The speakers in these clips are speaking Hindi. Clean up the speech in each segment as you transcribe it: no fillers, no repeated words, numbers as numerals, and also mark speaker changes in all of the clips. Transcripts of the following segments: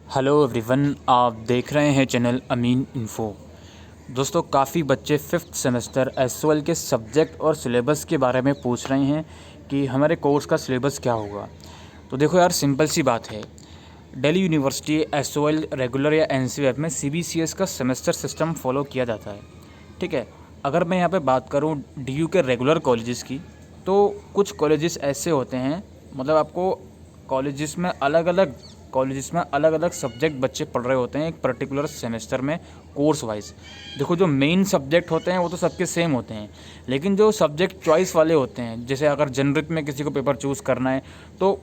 Speaker 1: हेलो एवरीवन, आप देख रहे हैं चैनल अमीन इन्फो। दोस्तों, काफ़ी बच्चे फिफ्थ सेमेस्टर एसओएल के सब्जेक्ट और सिलेबस के बारे में पूछ रहे हैं कि हमारे कोर्स का सिलेबस क्या होगा। तो देखो यार, सिंपल सी बात है। दिल्ली यूनिवर्सिटी एसओएल रेगुलर या एनसीईआरटी में सीबीसीएस का सेमेस्टर सिस्टम फॉलो किया जाता है। ठीक है। अगर मैं यहाँ पे बात करूँ डीयू के रेगुलर कॉलेजेस की, तो कुछ कॉलेजेस ऐसे होते हैं, मतलब आपको कॉलेजेस में अलग अलग सब्जेक्ट बच्चे पढ़ रहे होते हैं एक पर्टिकुलर सेमेस्टर में, कोर्स वाइज। देखो, जो मेन सब्जेक्ट होते हैं वो तो सबके सेम होते हैं, लेकिन जो सब्जेक्ट चॉइस वाले होते हैं, जैसे अगर जनरिक में किसी को पेपर चूज़ करना है तो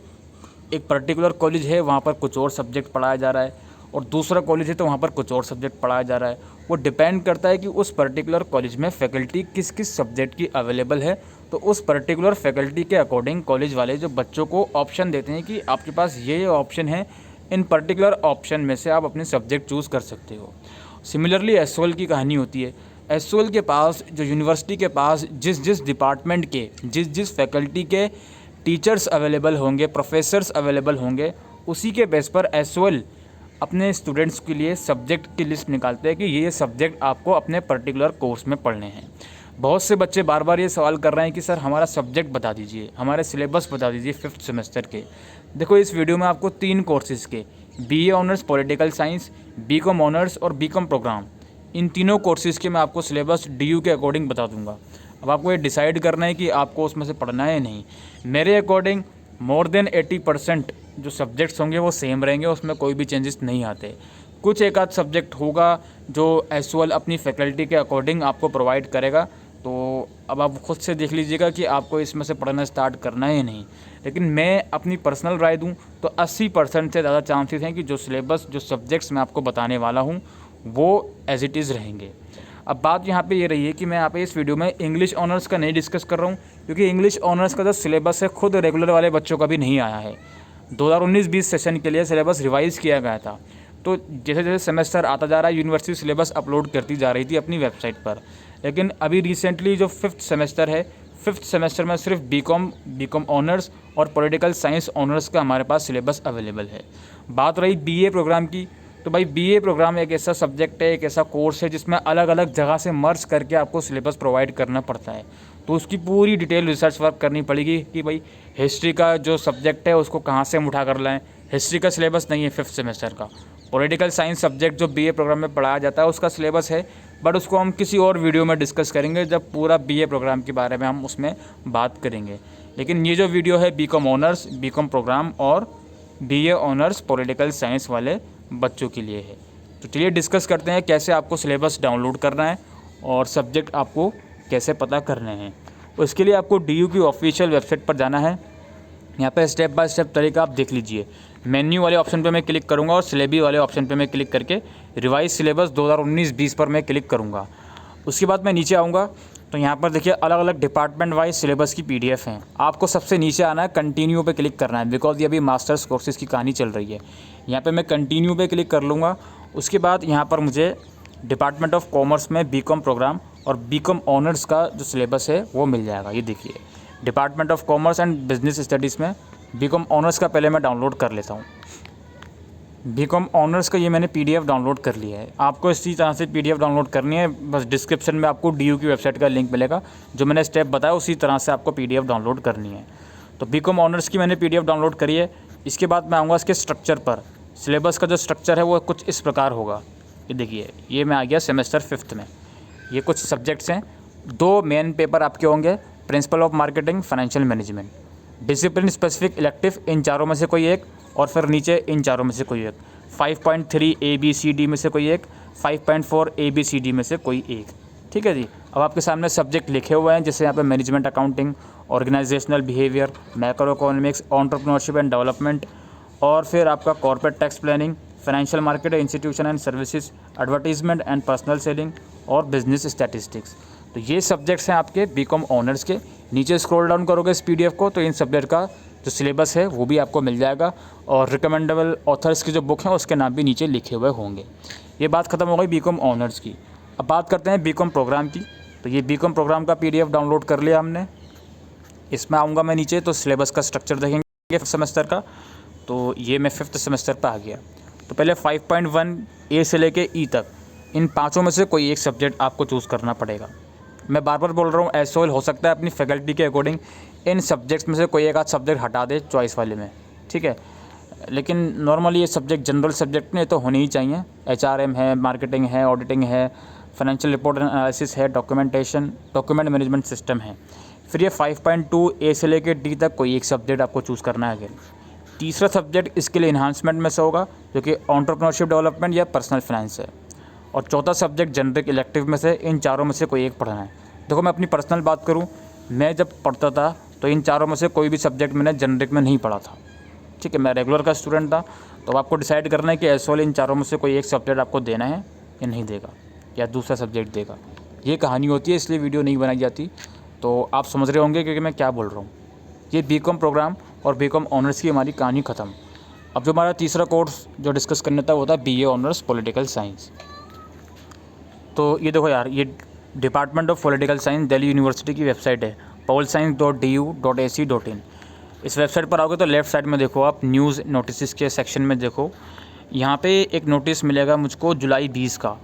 Speaker 1: एक पर्टिकुलर कॉलेज है, वहाँ पर कुछ और सब्जेक्ट पढ़ाया जा रहा है, और दूसरा कॉलेज है तो वहाँ पर कुछ और सब्जेक्ट पढ़ाया जा रहा है। वो डिपेंड करता है कि उस पर्टिकुलर कॉलेज में फैकल्टी किस किस सब्जेक्ट की अवेलेबल है। तो उस पर्टिकुलर फैकल्टी के अकॉर्डिंग कॉलेज वाले जो बच्चों को ऑप्शन देते हैं कि आपके पास ये ऑप्शन है, इन पर्टिकुलर ऑप्शन में से आप अपने सब्जेक्ट चूज़ कर सकते हो। सिमिलरली एसओएल की कहानी होती है। एसओएल के पास, जो यूनिवर्सिटी के पास जिस जिस डिपार्टमेंट के जिस जिस फैकल्टी के टीचर्स अवेलेबल होंगे, प्रोफेसर्स अवेलेबल होंगे, उसी के बेस पर एसओएल अपने स्टूडेंट्स के लिए सब्जेक्ट की लिस्ट निकालते हैं कि ये सब्जेक्ट आपको अपने पर्टिकुलर कोर्स में पढ़ने हैं। बहुत से बच्चे बार बार ये सवाल कर रहे हैं कि सर हमारा सब्जेक्ट बता दीजिए, हमारे सिलेबस बता दीजिए फिफ्थ सेमेस्टर के। देखो, इस वीडियो में आपको 3 कोर्सेज़ के BA honours political science, BCom honours और बीकॉम प्रोग्राम, इन तीनों कोर्सेज़ के मैं आपको सिलेबस डीयू के अकॉर्डिंग बता दूंगा। अब आपको ये डिसाइड करना है कि आपको उसमें से पढ़ना है या नहीं। मेरे अकॉर्डिंग मोर देन 80% जो सब्जेक्ट्स होंगे वो सेम रहेंगे, उसमें कोई भी चेंजेस नहीं आते। कुछ एक आध सब्जेक्ट होगा जो एसओएल अपनी फैकल्टी के अकॉर्डिंग आपको प्रोवाइड करेगा। तो अब आप खुद से देख लीजिएगा कि आपको इसमें से पढ़ना स्टार्ट करना है या नहीं। लेकिन मैं अपनी पर्सनल राय दूं तो 80% से ज़्यादा चांसेस हैं कि जो सिलेबस, जो सब्जेक्ट्स मैं आपको बताने वाला हूं, वो एज इट इज़ रहेंगे। अब बात यहाँ पे ये रही है कि मैं यहाँ पे इस वीडियो में इंग्लिश ऑनर्स का नहीं डिस्कस कर रहा हूँ, क्योंकि इंग्लिश ऑनर्स का जो सिलेबस है खुद रेगुलर वाले बच्चों का भी नहीं आया है। 2019-20 सेशन के लिए सिलेबस रिवाइज़ किया गया था। तो जैसे जैसे सेमेस्टर आता जा रहा है, यूनिवर्सिटी सिलेबस अपलोड करती जा रही थी अपनी वेबसाइट पर। लेकिन अभी रिसेंटली जो फिफ्थ सेमेस्टर है, फिफ्थ सेमेस्टर में सिर्फ बीकॉम ऑनर्स और पॉलिटिकल साइंस ऑनर्स का हमारे पास सिलेबस अवेलेबल है। बात रही बीए प्रोग्राम की, तो भाई बीए प्रोग्राम एक ऐसा सब्जेक्ट है, एक ऐसा कोर्स है जिसमें अलग अलग जगह से मर्ज करके आपको सिलेबस प्रोवाइड करना पड़ता है। तो उसकी पूरी डिटेल रिसर्च वर्क करनी पड़ेगी कि भाई हिस्ट्री का जो सब्जेक्ट है उसको कहाँ से हम उठा कर लाएँ। हिस्ट्री का सिलेबस नहीं है फिफ्थ सेमेस्टर का। पॉलिटिकल साइंस सब्जेक्ट जो बीए प्रोग्राम में पढ़ाया जाता है उसका सिलेबस है, बट उसको हम किसी और वीडियो में डिस्कस करेंगे जब पूरा बीए प्रोग्राम के बारे में हम उसमें बात करेंगे। लेकिन ये जो वीडियो है बीकॉम ऑनर्स, बीकॉम प्रोग्राम और बीए ऑनर्स पॉलिटिकल साइंस वाले बच्चों के लिए है। तो चलिए डिस्कस करते हैं कैसे आपको सिलेबस डाउनलोड करना है और सब्जेक्ट आपको कैसे पता करने हैं। तो इसके लिए आपको डीयू की ऑफिशियल वेबसाइट पर जाना है। यहाँ पे स्टेप बाय स्टेप तरीका आप देख लीजिए। मेन्यू वाले ऑप्शन पे मैं क्लिक करूँगा और सिलेबी वाले ऑप्शन पे मैं क्लिक करके रिवाइज सिलेबस 2019-20 पर मैं क्लिक करूँगा। उसके बाद मैं नीचे आऊँगा तो यहाँ पर देखिए अलग अलग डिपार्टमेंट वाइज सिलेबस की पीडीएफ हैं। आपको सबसे नीचे आना है, कंटिन्यू पे क्लिक करना है, बिकॉज ये अभी मास्टर्स कोर्सेज़ की कहानी चल रही है। यहाँ पे मैं कंटिन्यू पे क्लिक कर लूँगा। उसके बाद यहाँ पर मुझे डिपार्टमेंट ऑफ कॉमर्स में बीकॉम प्रोग्राम और बीकॉम ऑनर्स का जो सिलेबस है वो मिल जाएगा। ये देखिए, department of commerce and business studies में बीकॉम ऑनर्स का पहले मैं डाउनलोड कर लेता हूँ। बीकॉम ऑनर्स का ये मैंने पीडीएफ डाउनलोड कर लिया है। आपको इसी तरह से पीडीएफ डाउनलोड करनी है, बस डिस्क्रिप्शन में आपको डीयू की वेबसाइट का लिंक मिलेगा। जो मैंने स्टेप बताया उसी तरह से आपको पीडीएफ डाउनलोड करनी है। तो बीकॉम ऑनर्स की मैंने पीडीएफ डाउनलोड करी है। इसके बाद मैं आऊँगा इसके स्ट्रक्चर पर। सिलेबस का जो स्ट्रक्चर है वो कुछ इस प्रकार होगा। ये देखिए, ये मैं आ गया सेमेस्टर फिफ्थ में। ये कुछ सब्जेक्ट्स हैं। 2 मेन पेपर आपके होंगे, principle of marketing, financial management, discipline specific elective, इन चारों में से कोई एक, और फिर नीचे इन चारों में से कोई एक। 5.3 ABCD में से कोई एक, 5.4 ABCD में से कोई एक। ठीक है जी। अब आपके सामने सब्जेक्ट लिखे हुए हैं, जैसे यहाँ पे management accounting, organisational behaviour, macroeconomics, entrepreneurship and development, और फिर आपका corporate tax planning, financial market, institution and services, advertisement and personal selling और बिजनेस स्टैटिस्टिक्स। तो ये सब्जेक्ट्स हैं आपके बीकॉम ऑनर्स के। नीचे स्क्रॉल डाउन करोगे इस पीडीएफ को तो इन सब्जेक्ट का जो सिलेबस है वो भी आपको मिल जाएगा, और रिकमेंडेबल ऑथर्स की जो बुक हैं उसके नाम भी नीचे लिखे हुए होंगे। ये बात खत्म हो गई बीकॉम ऑनर्स की। अब बात करते हैं बीकॉम प्रोग्राम की। तो ये बीकॉम प्रोग्राम का पीडीएफ डाउनलोड कर लिया हमने। इसमें आऊँगा मैं नीचे तो सिलेबस का स्ट्रक्चर देखेंगे फिफ्थ सेमेस्टर का। तो ये मैं फिफ्थ सेमेस्टर पर आ गया। तो पहले 5.1 ए से लेके ई तक इन पाँचों में से कोई एक सब्जेक्ट आपको चूज़ करना पड़ेगा। मैं बार बार बोल रहा हूँ, एसओएल हो सकता है अपनी फैकल्टी के अकॉर्डिंग इन सब्जेक्ट्स में से कोई एक आध सब्जेक्ट हटा दे चॉइस वाले में, ठीक है। लेकिन नॉर्मली ये सब्जेक्ट जनरल सब्जेक्ट में तो होने ही चाहिए। एचआरएम है, मार्केटिंग है, ऑडिटिंग है, फाइनेंशियल रिपोर्ट एनालिसिस है, डॉक्यूमेंट मैनेजमेंट सिस्टम है। फिर ये 5.2 ए से लेकर डी तक कोई एक सब्जेक्ट आपको चूज़ करना है। अगर तीसरा सब्जेक्ट इसके लिए इन्हांसमेंट में से होगा, जो कि एंटरप्रेन्योरशिप डेवलपमेंट या पर्सनल फाइनेंस है। और चौथा सब्जेक्ट जनरिक इलेक्टिव में से इन चारों में से कोई एक पढ़ना है। देखो, मैं अपनी पर्सनल बात करूँ, मैं जब पढ़ता था तो इन चारों में से कोई भी सब्जेक्ट मैंने जनरिक में नहीं पढ़ा था, ठीक है। मैं रेगुलर का स्टूडेंट था। तो आपको डिसाइड करना है कि एसओएल इन चारों में से कोई एक सब्जेक्ट आपको देना है या नहीं देगा, या दूसरा सब्जेक्ट देगा। ये कहानी होती है, इसलिए वीडियो नहीं बनाई जाती। तो आप समझ रहे होंगे क्योंकि मैं क्या बोल रहा हूँ। ये बीकॉम प्रोग्राम और बीकॉम ऑनर्स की हमारी कहानी ख़त्म। अब जो हमारा तीसरा कोर्स जो डिस्कस करने था वो था बीए ऑनर्स पॉलिटिकल साइंस। तो ये देखो यार, ये department of political science Delhi university की वेबसाइट है, polscience.du.ac.in। इस वेबसाइट पर आओगे तो लेफ़्ट साइड में देखो आप न्यूज़ नोटिस के सेक्शन में देखो, यहाँ पे एक नोटिस मिलेगा मुझको जुलाई 20 का,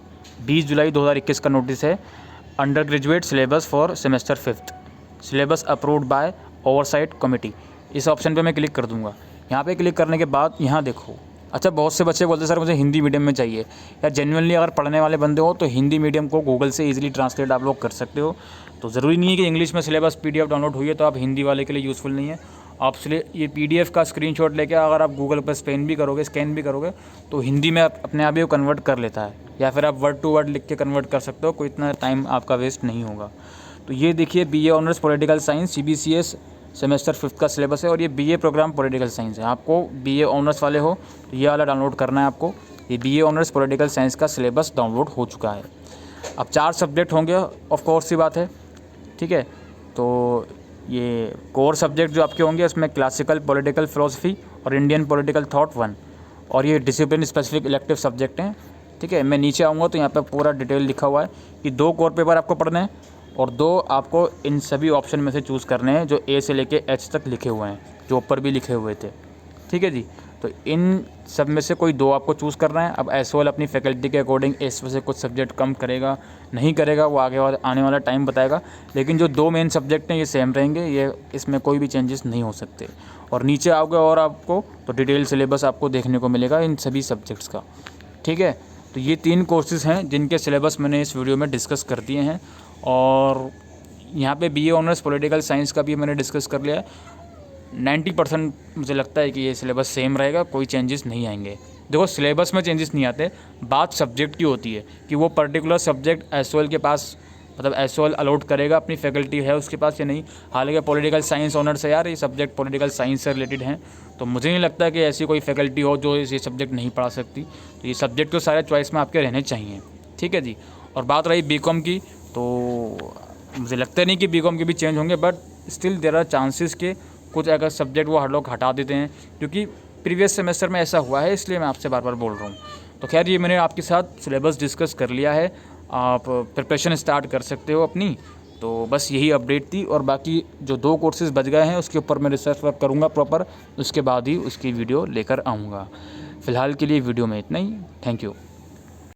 Speaker 1: 20 जुलाई 2021 का नोटिस है। Under graduate syllabus for semester 5th, syllabus approved by oversight committee. इस ऑप्शन पे मैं क्लिक कर दूँगा। यहाँ पे क्लिक करने के बाद यहाँ देखो, अच्छा बहुत से बच्चे बोलते हैं सर मुझे हिंदी मीडियम में चाहिए। या जेन्युइनली अगर पढ़ने वाले बंदे हो तो हिंदी मीडियम को गूगल से इजीली ट्रांसलेट आप लोग कर सकते हो। तो ज़रूरी नहीं है कि इंग्लिश में सिलेबस पीडीएफ डाउनलोड हुई है तो आप हिंदी वाले के लिए यूज़फुल नहीं है। आप ये पीडीएफ का स्क्रीनशॉट लेके अगर आप गूगल पर स्कैन भी करोगे तो हिंदी में अपने आप ही वो कन्वर्ट कर लेता है। या फिर आप वर्ड टू वर्ड लिख के कन्वर्ट कर सकते हो, कोई इतना टाइम आपका वेस्ट नहीं होगा। तो ये देखिए, BA honours political science CBCS semester 5th का सिलेबस है और ये बीए प्रोग्राम पॉलिटिकल साइंस है। आपको बीए ऑनर्स वाले हो तो ये वाला डाउनलोड करना है आपको। ये बीए ऑनर्स पॉलिटिकल साइंस का सिलेबस डाउनलोड हो चुका है। अब 4 सब्जेक्ट होंगे, ऑफ कोर्स सी बात है, ठीक है। तो ये कोर सब्जेक्ट जो आपके होंगे उसमें क्लासिकल पॉलिटिकल फिलोसफी और इंडियन पॉलिटिकल थॉट 1, और ये डिसिप्लिन स्पेसिफिक इलेक्टिव सब्जेक्ट हैं, ठीक है। मैं नीचे आऊँगा तो यहाँ पर पूरा डिटेल लिखा हुआ है कि 2 कोर पेपर आपको पढ़ने हैं और 2 आपको इन सभी ऑप्शन में से चूज़ करने हैं जो ए से लेके एच तक लिखे हुए हैं, जो ऊपर भी लिखे हुए थे, ठीक है जी। तो इन सब में से कोई 2 आपको चूज़ करना है। अब एसओएल अपनी फैकल्टी के अकॉर्डिंग इसमें से कुछ सब्जेक्ट कम करेगा नहीं करेगा वो आने वाला टाइम बताएगा। लेकिन जो 2 मेन सब्जेक्ट हैं ये सेम रहेंगे, ये इसमें कोई भी चेंजेस नहीं हो सकते। और नीचे आओगे और आपको तो डिटेल सिलेबस आपको देखने को मिलेगा इन सभी सब्जेक्ट्स का, ठीक है। तो ये 3 कोर्सेज़ हैं जिनके सिलेबस मैंने इस वीडियो में डिस्कस कर दिए हैं। और यहाँ पे बीए ऑनर्स पॉलिटिकल साइंस का भी मैंने डिस्कस कर लिया है। 90% मुझे लगता है कि ये सिलेबस सेम रहेगा, कोई चेंजेस नहीं आएंगे। देखो, सिलेबस में चेंजेस नहीं आते, बात सब्जेक्ट की होती है कि वो पर्टिकुलर सब्जेक्ट एसओएल के पास, मतलब एसओएल अलॉट करेगा, अपनी फैकल्टी है उसके पास या नहीं। हालांकि पॉलिटिकल साइंस ऑनर्स है यार, ये सब्जेक्ट पॉलिटिकल साइंस से रिलेटेड हैं, तो मुझे नहीं लगता कि ऐसी कोई फैकल्टी हो जो ये सब्जेक्ट नहीं पढ़ा सकती। तो ये सब्जेक्ट तो सारे चॉइस में आपके रहने चाहिए, ठीक है जी। और बात रही बीकॉम की, तो मुझे लगता नहीं कि बीकॉम के भी चेंज होंगे, but still there are chances के कुछ अगर सब्जेक्ट वो हर लोग हटा देते हैं, क्योंकि प्रीवियस सेमेस्टर में ऐसा हुआ है, इसलिए मैं आपसे बार बार बोल रहा हूँ। तो खैर, ये मैंने आपके साथ सिलेबस डिस्कस कर लिया है, आप प्रिपरेशन स्टार्ट कर सकते हो अपनी। तो बस यही अपडेट थी, और बाकी जो 2 कोर्सेज़ बच गए हैं उसके ऊपर मैं रिसर्च वर्क करूँगा प्रॉपर, उसके बाद ही उसकी वीडियो लेकर आऊँगा। फ़िलहाल के लिए वीडियो में इतना ही। Thank you.